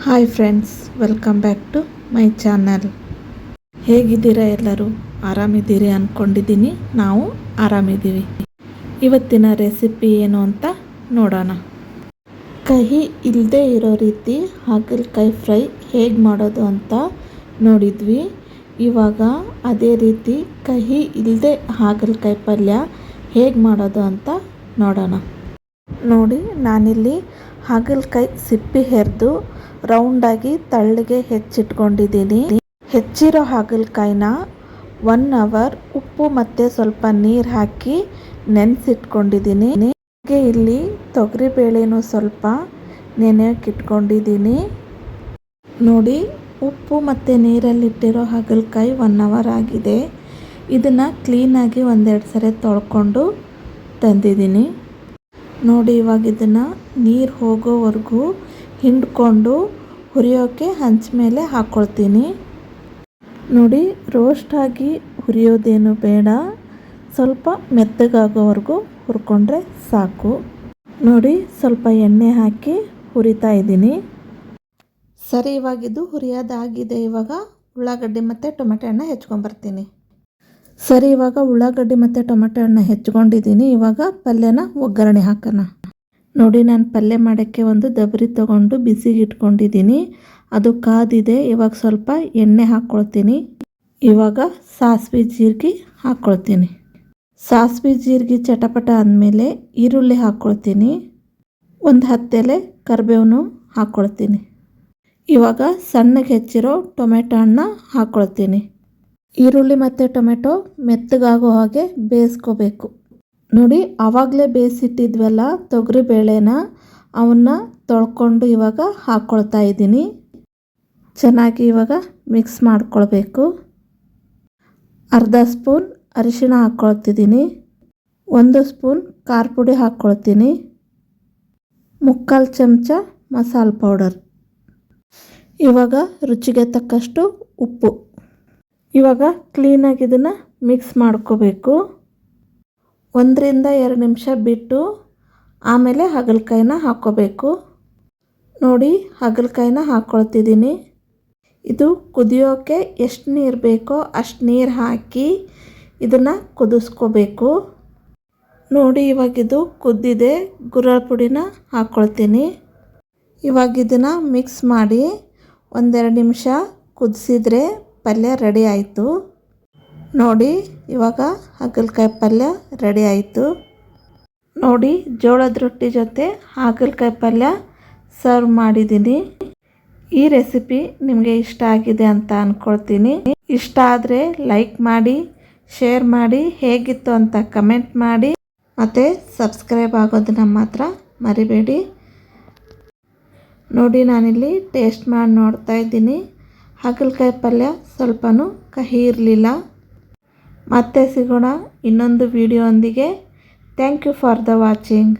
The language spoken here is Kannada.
Hi friends, welcome back to my channel. ಹೇಗಿದ್ದೀರಾ? ಎಲ್ಲರೂ ಆರಾಮಿದ್ದೀರಿ ಅಂದ್ಕೊಂಡಿದ್ದೀನಿ. ನಾವು ಆರಾಮಿದ್ದೀವಿ. ಇವತ್ತಿನ ರೆಸಿಪಿ ಏನು ಅಂತ ನೋಡೋಣ. ಕಹಿ ಇಲ್ಲದೆ ಇರೋ ರೀತಿ ಹಾಗಲಕಾಯಿ ಫ್ರೈ ಹೇಗೆ ಮಾಡೋದು ಅಂತ ನೋಡಿದ್ವಿ. ಇವಾಗ ಅದೇ ರೀತಿ ಕಹಿ ಇಲ್ಲದೆ ಹಾಗಲಕಾಯಿ ಪಲ್ಯ ಹೇಗೆ ಮಾಡೋದು ಅಂತ ನೋಡೋಣ. ನೋಡಿ, ನಾನಿಲ್ಲಿ ಹಾಗಲಕಾಯಿ ಸಿಪ್ಪೆ ಹೆರೆದು ರೌಂಡಾಗಿ ತಳ್ಳಗೆ ಹೆಚ್ಚಿಟ್ಕೊಂಡಿದ್ದೀನಿ. ಹೆಚ್ಚಿರೋ ಹಾಗಲಕಾಯಿನ 1 ಅವರ್ ಉಪ್ಪು ಮತ್ತು ಸ್ವಲ್ಪ ನೀರು ಹಾಕಿ ನೆನೆಸಿಟ್ಕೊಂಡಿದ್ದೀನಿ. ಹಾಗೆ ಇಲ್ಲಿ ತೊಗರಿಬೇಳೆನೂ ಸ್ವಲ್ಪ ನೆನೆಯೋಕ್ಕಿಟ್ಕೊಂಡಿದ್ದೀನಿ. ನೋಡಿ, ಉಪ್ಪು ಮತ್ತು ನೀರಲ್ಲಿಟ್ಟಿರೋ ಹಾಗಲಕಾಯಿ 1 ಅವರ್ ಆಗಿದೆ. ಇದನ್ನು ಕ್ಲೀನಾಗಿ ಒಂದೆರಡು ಸರಿ ತೊಳ್ಕೊಂಡು ತಂದಿದ್ದೀನಿ. ನೋಡಿ, ಇವಾಗ ಇದನ್ನು ನೀರು ಹೋಗೋವರೆಗೂ ಹಿಂಡ್ಕೊಂಡು ಹುರಿಯೋಕ್ಕೆ ಹಂಚ ಮೇಲೆ ಹಾಕ್ಕೊಳ್ತೀನಿ. ನೋಡಿ, ರೋಸ್ಟಾಗಿ ಹುರಿಯೋದೇನು ಬೇಡ, ಸ್ವಲ್ಪ ಮೆತ್ತಗಾಗೋವರೆಗೂ ಹುರ್ಕೊಂಡ್ರೆ ಸಾಕು. ನೋಡಿ, ಸ್ವಲ್ಪ ಎಣ್ಣೆ ಹಾಕಿ ಹುರಿತಾ ಇದ್ದೀನಿ. ಸರಿ, ಇವಾಗಿದ್ದು ಹುರಿಯೋದಾಗಿದೆ. ಇವಾಗ ಉಳ್ಳಾಗಡ್ಡಿ ಮತ್ತು ಟೊಮೆಟೊ ಹಣ್ಣು ಹೆಚ್ಕೊಂಬರ್ತೀನಿ. ಸರಿ, ಇವಾಗ ಉಳ್ಳಾಗಡ್ಡಿ ಮತ್ತು ಟೊಮೆಟೊ ಹಣ್ಣು ಹೆಚ್ಕೊಂಡಿದ್ದೀನಿ. ಇವಾಗ ಪಲ್ಯನ ಒಗ್ಗರಣೆ ಹಾಕೋಣ. ನೋಡಿ, ನಾನು ಪಲ್ಯ ಮಾಡೋಕ್ಕೆ ಒಂದು ದಬರಿ ತೊಗೊಂಡು ಬಿಸಿಗೆ ಇಟ್ಕೊಂಡಿದ್ದೀನಿ. ಅದು ಕಾದಿದೆ. ಇವಾಗ ಸ್ವಲ್ಪ ಎಣ್ಣೆ ಹಾಕ್ಕೊಳ್ತೀನಿ. ಇವಾಗ ಸಾಸಿವೆ ಜೀರಿಗೆ ಹಾಕ್ಕೊಳ್ತೀನಿ. ಸಾಸಿವೆ ಜೀರಿಗೆ ಚಟಪಟ ಆದಮೇಲೆ ಈರುಳ್ಳಿ ಹಾಕ್ಕೊಳ್ತೀನಿ. ಒಂದು 10 ಎಲೆ ಕರಿಬೇವನ್ನು ಹಾಕ್ಕೊಳ್ತೀನಿ. ಇವಾಗ ಸಣ್ಣಗೆ ಹೆಚ್ಚಿರೋ ಟೊಮೆಟೊ ಹಣ್ಣು ಹಾಕ್ಕೊಳ್ತೀನಿ. ಈರುಳ್ಳಿ ಮತ್ತು ಟೊಮೆಟೊ ಮೆತ್ತಗಾಗೋ ಹಾಗೆ ಬೇಯಿಸ್ಕೋಬೇಕು. ನೋಡಿ, ಆವಾಗಲೇ ಬೇಯಿಸಿಟ್ಟಿದ್ವಲ್ಲ ತೊಗರಿಬೇಳೆನ, ಅವನ್ನ ತೊಳ್ಕೊಂಡು ಇವಾಗ ಹಾಕ್ಕೊಳ್ತಾ ಇದ್ದೀನಿ. ಚೆನ್ನಾಗಿ ಇವಾಗ ಮಿಕ್ಸ್ ಮಾಡ್ಕೊಳ್ಬೇಕು. ಅರ್ಧ ಸ್ಪೂನ್ ಅರಿಶಿಣ ಹಾಕ್ಕೊಳ್ತಿದ್ದೀನಿ. 1 ಸ್ಪೂನ್ ಖಾರ ಪುಡಿ ಹಾಕ್ಕೊಳ್ತೀನಿ. 3/4 ಚಮಚ ಮಸಾಲೆ ಪೌಡರ್. ಇವಾಗ ರುಚಿಗೆ ತಕ್ಕಷ್ಟು ಉಪ್ಪು. ಇವಾಗ ಕ್ಲೀನಾಗಿ ಇದನ್ನು ಮಿಕ್ಸ್ ಮಾಡ್ಕೋಬೇಕು. 1 ರಿಂದ 2 ನಿಮಿಷ ಬಿಟ್ಟು ಆಮೇಲೆ ಹಾಗಲಕಾಯಿನ ಹಾಕ್ಕೋಬೇಕು. ನೋಡಿ, ಹಾಗಲಕಾಯಿನ ಹಾಕ್ಕೊಳ್ತಿದ್ದೀನಿ. ಇದು ಕುದಿಯೋಕ್ಕೆ ಎಷ್ಟು ನೀರು ಬೇಕೋ ಅಷ್ಟು ನೀರು ಹಾಕಿ ಇದನ್ನು ಕುದಿಸ್ಕೋಬೇಕು. ನೋಡಿ, ಇವಾಗಿದು ಕುದ್ದಿದೆ. ಗುರಳ್ ಪುಡಿನ ಹಾಕ್ಕೊಳ್ತೀನಿ. ಇವಾಗ ಇದನ್ನು ಮಿಕ್ಸ್ ಮಾಡಿ 1-2 ನಿಮಿಷ ಕುದಿಸಿದ್ರೆ ಪಲ್ಯ ರೆಡಿ ಆಯಿತು. ನೋಡಿ, ಇವಾಗ ಹಾಗಲಕಾಯಿ ಪಲ್ಯ ರೆಡಿ ಆಯಿತು. ನೋಡಿ, ಜೋಳದ ರೊಟ್ಟಿ ಜೊತೆ ಹಾಗಲಕಾಯಿ ಪಲ್ಯ ಸರ್ವ್ ಮಾಡಿದ್ದೀನಿ. ಈ ರೆಸಿಪಿ ನಿಮಗೆ ಇಷ್ಟ ಆಗಿದೆ ಅಂತ ಅಂದ್ಕೊಳ್ತೀನಿ. ಇಷ್ಟ ಆದರೆ ಲೈಕ್ ಮಾಡಿ, ಶೇರ್ ಮಾಡಿ, ಹೇಗಿತ್ತು ಅಂತ ಕಮೆಂಟ್ ಮಾಡಿ, ಮತ್ತು ಸಬ್ಸ್ಕ್ರೈಬ್ ಆಗೋದನ್ನು ಮಾತ್ರ ಮರಿಬೇಡಿ. ನೋಡಿ, ನಾನಿಲ್ಲಿ ಟೇಸ್ಟ್ ಮಾಡಿ ನೋಡ್ತಾ ಇದ್ದೀನಿ. ಹಾಗಲಕಾಯಿ ಪಲ್ಯ ಸ್ವಲ್ಪನೂ ಕಹಿ ಇರಲಿಲ್ಲ. ಮತ್ತೆ ಸಿಗೋಣ ಇನ್ನೊಂದು ವಿಡಿಯೋ ಒಂದಿಗೆ. Thank you for the watching.